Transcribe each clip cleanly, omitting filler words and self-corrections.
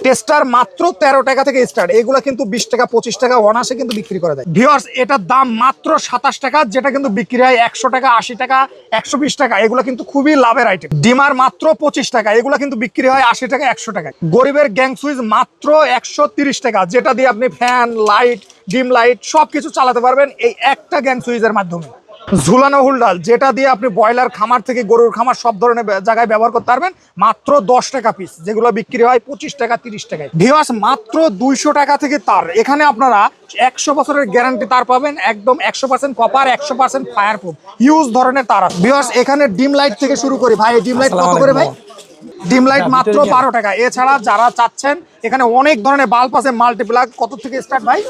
Tester মাত্র 13 টাকা থেকে স্টার্ট, এগুলো কিন্তু 20 টাকা 25 টাকা অনাসে কিন্তু বিক্রি করা যায়। ভিউয়ার্স, এটার দাম মাত্র 27 টাকা, যেটা কিন্তু বিক্রি হয় 100 টাকা 80 টাকা 120 টাকা। এগুলো কিন্তু খুবই লাভের আইটেম। ডিমার মাত্র 25 টাকা, এগুলো কিন্তু বিক্রি হয় 80 টাকা 100 টাকা। গরিবের গ্যাং সুইচ মাত্র 130 টাকা, যেটা দিয়ে আপনি ফ্যান, লাইট, ডিম লাইট সবকিছু চালাতে পারবেন এই একটা গ্যাং সুইচের মাধ্যমে। ঝুলানো হুলডাল, যেটা দিয়ে আপনি ব্রয়লার খামার থেকে গরুর খামার সব ধরনের জায়গায় ব্যবহার করতে পারবেন, মাত্র 10 টাকা পিস, যেগুলো বিক্রি হয় 25 টাকা 30 টাকায়। ভিউয়ার্স, মাত্র 200 টাকা থেকে তার। এখানে আপনারা 100 বছরের গ্যারান্টি তার পাবেন, একদম 100% কপার, 100% ফায়ার প্রুফ, হিউজ ধরনের তার আছে। ভিউয়ার্স, এখানে ডিম লাইট থেকে শুরু করি। ভাই ডিম লাইট কত করে ভাই? ডিম লাইট মাত্র 12 টাকা। এছাড়া যারা চাচ্ছেন এখানে অনেক ধরনের বাল্ব আছে, মাল্টিপ্লাগ কত থেকে স্টার্ট ভাই?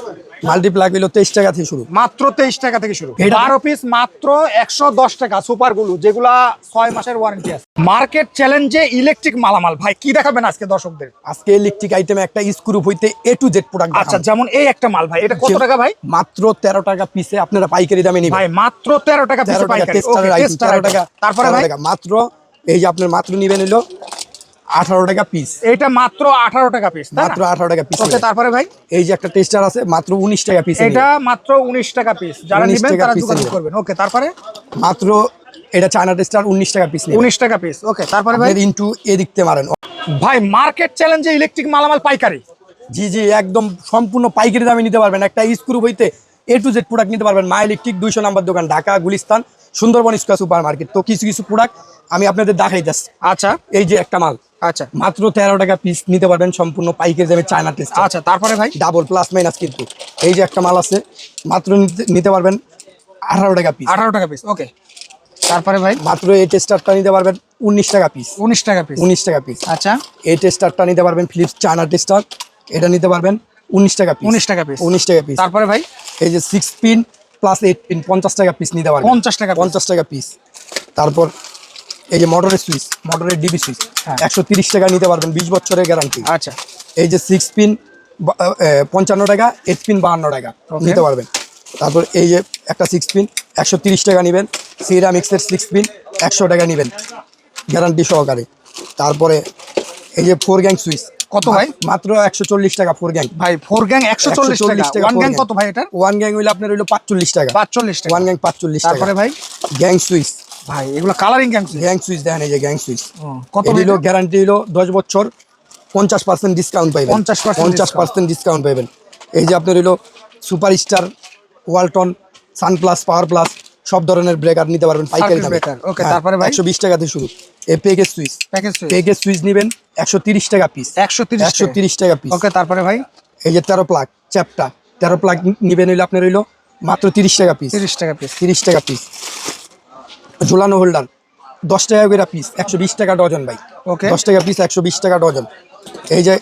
মাল্টিপ্লাগ হলো 23 টাকা থেকে শুরু, মাত্র 23 টাকা থেকে শুরু। 12 পিস মাত্র 110 টাকা। সুপার গুলো, যেগুলা 6 মাসের ওয়ারেন্টি আছে। মার্কেট চ্যালেঞ্জে ইলেকট্রিক মালামাল। ভাই কি দেখাবেন আজকে দর্শকদের? আজকে ইলেকট্রিক আইটেমে একটা স্ক্রু হইতে A to Z প্রোডাক্ট। আচ্ছা, যেমন এই একটা মাল ভাই, এটা কত টাকা ভাই? মাত্র 13 টাকা পিসে আপনারা পাইকারি দামে নিবেন ভাই, মাত্র 13 টাকা পিসে পাইকারি। ওকে, 13 টাকা। তারপরে ভাই মাত্র এই যে আপনার মাত্র নিবেন হলো 18 টাকা পিস। এটা মাত্র 18 টাকা পিস, মাত্র 18 টাকা পিস। ওকে, তারপরে ভাই এই যে একটা টেস্টার আছে মাত্র 19 টাকা পিস। এটা মাত্র 19 টাকা পিস, যারা নেবেন তারা যোগাযোগ করবেন। ওকে, তারপরে মাত্র এটা চায়না টেস্টার 19 টাকা পিস। 19 টাকা পিস। ওকে, তারপরে ভাই ইনটু এ দেখতে পারেন ভাই, মার্কেট চ্যালেঞ্জে ইলেকট্রিক মালামাল পাইকারি। জি জি, একদম সম্পূর্ণ পাইকারি দামে নিতে পারবেন। একটা স্ক্রু হইতে A to Z প্রোডাক্ট নিতে পারবেন। মা ইলেকট্রিক 200 নম্বর দোকান, Dhaka Gulistan, Sundarban square super market. তো কিছু কিছু প্রোডাক্ট আমি আপনাদের দেখাই যাচ্ছি। আচ্ছা, এই যে একটা মাল, আচ্ছা মাত্র 13 টাকা পিস নিতে পারবেন, সম্পূর্ণ পাইকারি দামে চায়না টেস্ট। আচ্ছা, তারপরে ভাই ডাবল প্লাস মাইনাস কিন্তু। এই যে একটা মাল আছে, মাত্র নিতে পারবেন 18 টাকা পিস। 18 টাকা পিস। ওকে, তারপরে ভাই মাত্র এই টেস্টারটা নিতে পারবেন 19 টাকা পিস। 19 টাকা পিস। 19 টাকা পিস। আচ্ছা, এই টেস্টারটা নিতে পারবেন ফিলিপস চায়না টেস্টার, এটা নিতে পারবেন 19 টাকা পিস। 19 টাকা পিস। 19 টাকা পিস। তারপরে ভাই এই যে 6 পিন প্লাস 8 পিন 50 টাকা পিস নিতে পারবেন। 50 টাকা 50 টাকা পিস। তারপর এই যে মোটরের সুইচ, মোটরের ডিবি সুইচ 130 টাকা নিতে পারবেন, 20 বছরের গ্যারান্টি। আচ্ছা, এই যে 6 পিন 55 টাকা, 8 পিন 52 টাকা নিতে পারবেন। তারপর এই যে একটা 6 পিন 130 টাকা নেবেন, সিরামিক্সের 6 পিন 100 টাকা নেবেন গ্যারান্টি সহকারে। তারপরে এই যে 4 গ্যাং সুইচ কত ভাই? মাত্র 140 টাকা 4 গ্যাং। ভাই 4 গ্যাং 140 টাকা। 1 গ্যাং কত ভাই এটা? 1 গ্যাং হইলো আপনার হইলো 45 টাকা। 45 টাকা 1 গ্যাং 45 টাকা। তারপরে ভাই গ্যাং সুইচ, ভাই এগুলো colouring gang switch. Gang switch দেখেন, এই যে গ্যাং সুইচ কত হইলো গ্যারান্টি হইলো 10 বছর, 50% ডিসকাউন্ট পাইবেন। 50% ডিসকাউন্ট পাইবেন। এই যে আপনার হইলো superstar, Walton, Sunplus, power plus সব ধরনের ব্রেকার নিতে পারবেন পাইকারি দামে। ওকে, তারপরে ভাই 120 টাকা থেকে শুরু। এই প্যাকেজ সুইচ, প্যাকেজ সুইচ নেবেন 130 টাকা পিস। 130 টাকা পিস। ওকে, তারপরে ভাই এই যে 13 প্লাগ চ্যাপটা, 13 প্লাগ নিবেন হইলো আপনার হইলো মাত্র 30 টাকা পিস। 30 টাকা পিস। 30 টাকা পিস। ঝুলানো হোল্ডার 10 টাকা করে পিস, 120 টাকা ডজন ভাই। ওকে, 10 টাকা পিস 120 টাকা ডজন। এই যে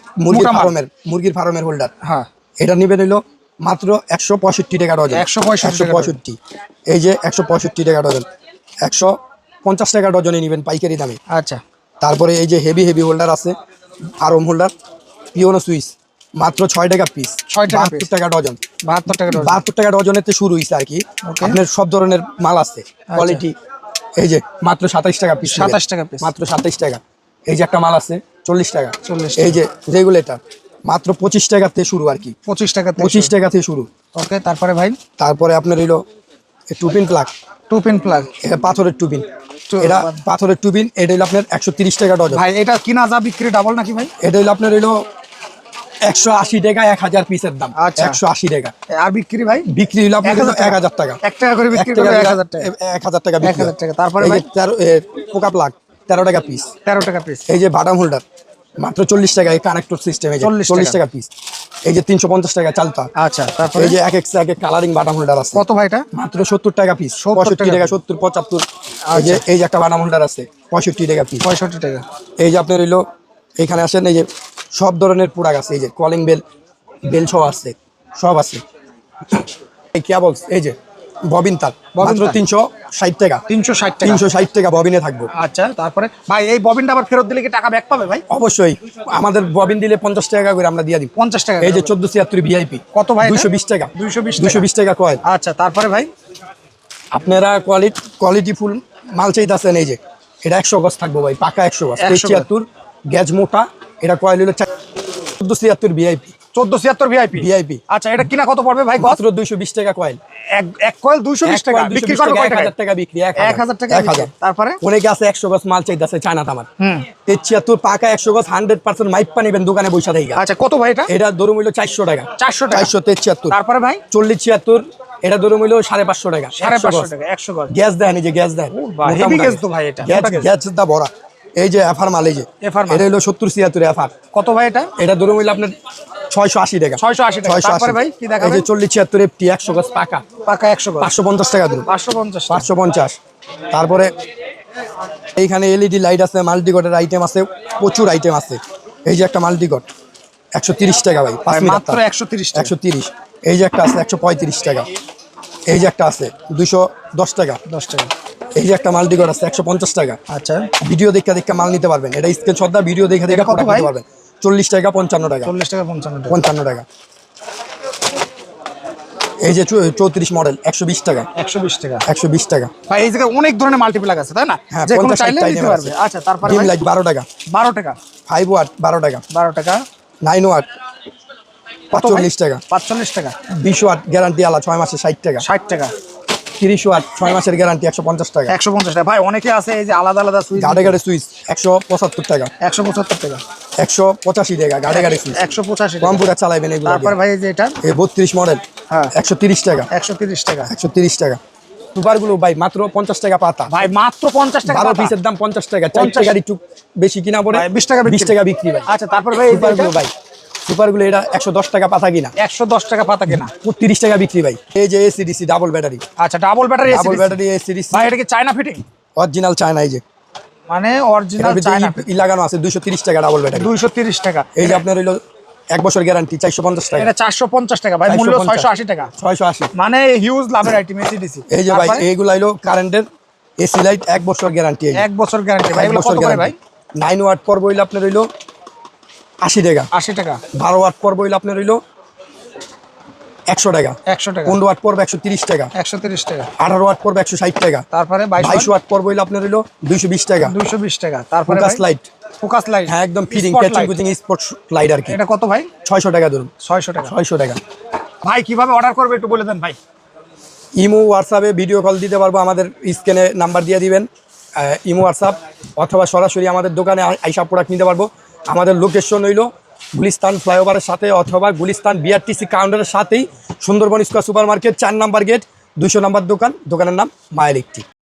মুরগির ফার্মের হোল্ডার, হ্যাঁ এটা নেবেন হইলো মাত্র 165 টাকা ডজন। 165। এই যে 165 টাকা ডজন, 150 টাকা ডজনে নেবেন পাইকারি দামে। আচ্ছা, তারপরে এই যে হেভি হোল্ডার আছে, আরম হোল্ডার, পিওনো সুইচ মাত্র 6 টাকা পিস, 72 টাকা ডজন। 72 টাকা ডজনেতে শুরু হয়েছে আর কি। আপনার সব ধরনের মাল আছে কোয়ালিটি। এই যে মাত্র 27 টাকা পিস। 27 টাকা পিস, মাত্র 27 টাকা। এই যে একটা মাল আছে 40 টাকা। এই যে রেগুলেটর মাত্র 25 টাকা থেকে শুরু আর কি। 25 টাকা থেকে শুরু। ওকে, তারপরে ভাই তারপরে আপনার হইলো টু পিন প্লাগ। এটা পাথরের টুপিন, এটা পাথরের টুপিন। এটা হইলো আপনার 130 টাকা ডজন। ভাই এটা কিনা যা বিক্রি ডাবল নাকি ভাই? এটা হইলো আপনার হইলো 180 টাকা 1000 পিসের দাম। 180 টাকা। আর বিক্রি ভাই? বিক্রি হইলো আপনার 1000 টাকা। 1 টাকা করে বিক্রি করে 1000 টাকা। 1000 টাকা বিক্রি। 1000 টাকা। তারপরে ভাই পোকা প্লাগ 13 টাকা পিস। 13 টাকা পিস। এই যে বাটাম হোল্ডার মাত্র 40 টাকা, এই কানেক্টর সিস্টেম 40 টাকা পিস। এই যে 350 টাকা চালতা। আচ্ছা, তারপরে এই যে এক কালারিং বাটাম হোল্ডার আছে। কত ভাই এটা? মাত্র 70 টাকা পিস। 65 টাকা 70 75। এই যে একটা বাটাম হোল্ডার আছে 65 টাকা পিস। 65 টাকা। এই যে আপনার হইলো এখানে আসেন, এই যে সব ধরনের প্রোডাক্ট আছে। এই যে কলিং বেল সহ আছে, সব আছে। এই কেবলস, এই যে ববিন তার মাত্র 360 টাকা। 360 টাকা ববিনে থাকবো। আচ্ছা, তারপরে ভাই এই ববিনটা আবার ফেরত দিলে কি টাকা ব্যাক পাবে ভাই? অবশ্যই, আমাদের ববিন দিলে 50 টাকা করে আমরা দিয়ে দিই। 50 টাকা। এই যে 1476 ভিআইপি কত ভাই? 220 টাকা। 220 টাকা কয়েন। আচ্ছা, তারপরে ভাই আপনারা কোয়ালিটি ফুল মাল চাইতেছেন। এই যে এটা 100 গজ থাকবো ভাই, পাকা 100 গজ। 73 গ্যাজ মোটা। এটা কয়েল হলো 1476 ভিআইপি। 1476 ভিআইপি। ভিআইপি। আচ্ছা, এটা কিনা কত পড়বে ভাই? মাত্র 220 টাকা কয়েল। এক কয়েল 220 টাকা, বিক্রি করবে কয় টাকা? 1000 টাকা বিক্রি। 1000 টাকা। 1000। তারপরে অনেকে আছে 100 গজ মাল চাইতেছে চায়না তামার। 73 পাকা 100 গজ 100% মাইপ পানিবেন দোকানে বসে থাইকা। আচ্ছা, কত ভাই এটা? এটা দর মূল্য 400 টাকা। 400 টাকা। 473। তারপরে ভাই 4076 এটা দর মূল্য 550 টাকা। 550 টাকা 100 গজ। গ্যাস দেন, এই যে গ্যাস দেন, ভাই হেভি গ্যাস তো ভাই এটা। গ্যাস দা ভরা। এই যে এফআর মাল, এই যে এটা হলো 7076 এফআর। কত ভাই এটা? এটা দর মূল্য আপনার 680 টাকা। 680 টাকা। তারপরে ভাই কি দেখাবেন? এই যে 4076 এফটি 100 গজ পাকা। পাকা 100 গজ 550 টাকা দর। 550 টাকা। 550। তারপরে এইখানে এলইডি লাইট আছে, মাল্টিকটের আইটেম আছে, প্রচুর আইটেম আছে। এই যে একটা মাল্টিকট 130 টাকা ভাই, 5 মিটার মাত্র 130 টাকা। 130। এই যে একটা আছে 135 টাকা। এই যে একটা আছে 210 টাকা। 10 টাকা। এই যে একটা মাল্টিকট আছে 150 টাকা। আচ্ছা, ভিডিও দেখে দেখে মাল নিতে পারবেন। এটা স্ক্রিনশট দা ভিডিও দেখে দেখে কত ভাই? নিতে পারবেন। 40 টাকা 55 টাকা। 40 টাকা 55 টাকা। 55 টাকা। এই যে 34 মডেল 120 টাকা। 120 টাকা। 120 টাকা। ভাই এই জায়গায় অনেক ধরনের মাল্টিপ্লাগ আছে, তাই না? হ্যাঁ, যে কোনো 50 চাইলে টাকা নিতে পারবে। আচ্ছা, তারপরে ডিম ভাই লাইট 12 টাকা। 12 টাকা। 5 ওয়াট 12 টাকা। 12 টাকা। 9 ওয়াট কত ভাই? 45 টাকা। 45 টাকা। 20 ওয়াট গ্যারান্টি আলা 6 মাসে 60 টাকা। 60 টাকা। 30 ওয়াট 6 মাসের গ্যারান্টি 150 টাকা। 150 টাকা। ভাই অনেকে আছে এই যে আলাদা আলাদা সুইচ, গাড়ে গাড়ে সুইচ 175 টাকা। 175 টাকা। 185 টাকা গাড়ে গাড়ে সুইচ। 185 টাকা। কম্পিউটার চালাবেন এগুলো। তারপরে ভাই এই যে এটা এই 32 মডেল হ্যাঁ 130 টাকা। 130 টাকা। 130 টাকা। সুপারগুলো ভাই মাত্র 50 টাকা পাতা। ভাই মাত্র 50 টাকা 12 পাতা। পিসের দাম 50 টাকা। 4 টাকা একটু বেশি কিনা পড়ে ভাই 20 টাকা বিক্রি। 20 টাকা বিক্রি ভাই। আচ্ছা, তারপরে ভাই এই যে সুপারগুলো এটা ভাই, সুপারগুলো এটা 110 টাকা পাতা কিনা, 110 টাকা পাতা কেনা। 30 টাকা বিক্রি ভাই। এই যে এসিডিসি ডাবল ব্যাটারি। আচ্ছা, double battery AC. Double battery AC DC ভাই এটা কি চায়না ফিটিং? Original China. এই যে মানে এটার অরিজিনাল ভিতরে চায়না। ই লাগানো আছে 230 টাকা ডাবল ব্যাটারি। 230 টাকা। এই যে আপনার হইলো 1 বছর গ্যারান্টি 450 টাকা। এটা 450 টাকা ভাই, মূল্য 450 680 টাকা। 680। মানে হিউজ লাভের আইটেম এসিডিসি। এই যে ভাই এইগুলো হইলো কারেন্টের এসি লাইট 1 বছর গ্যারান্টি। এই 1 বছর গ্যারান্টি ভাই। 1 এগুলো বছর কত করে ভাই? গ্যারান্টি। 9 ওয়াট পর বইলে আপনার হইলো 80 টাকা। 80 টাকা। 12 ওয়াট পর বইলে আপনার হইলো 100 টাকা। 100 টাকা। 15 ওয়াট পড়বে 130 টাকা। 130 টাকা। 18 ওয়াট পড়বে 160 টাকা। তারপরে 22 ওয়াট পর বইলে আপনার হইলো 220 টাকা। 220 টাকা। তারপরে ফোকাস লাইট। Focus light. হ্যাঁ, একদম fitting Spot catching light। কুচিং spot light আর কি। এটা কত ভাই? 600 টাকা ধরুন। 600 টাকা। 600 টাকা। ভাই কিভাবে অর্ডার করবে একটু বলে দেন ভাই। ইমো হোয়াটসঅ্যাপে ভিডিও কল দিতে পারবো, আমাদের স্ক্রিনে নাম্বার দিয়ে দিবেন। ইমো হোয়াটসঅ্যাপ অথবা সরাসরি আমাদের দোকানে আইসা প্রোডাক্ট নিতে পারবো। আমাদের লোকেশন হইলো গুলিস্তান ফ্লাইওভারের সাথে অথবা গুলিস্তান বিআরটিসি কাউন্টারের সাথেই সুন্দরবন স্কোয়ার সুপার মার্কেট 4 নম্বর গেট 200 নম্বর দোকান। দোকানের নাম মায়ের একটি।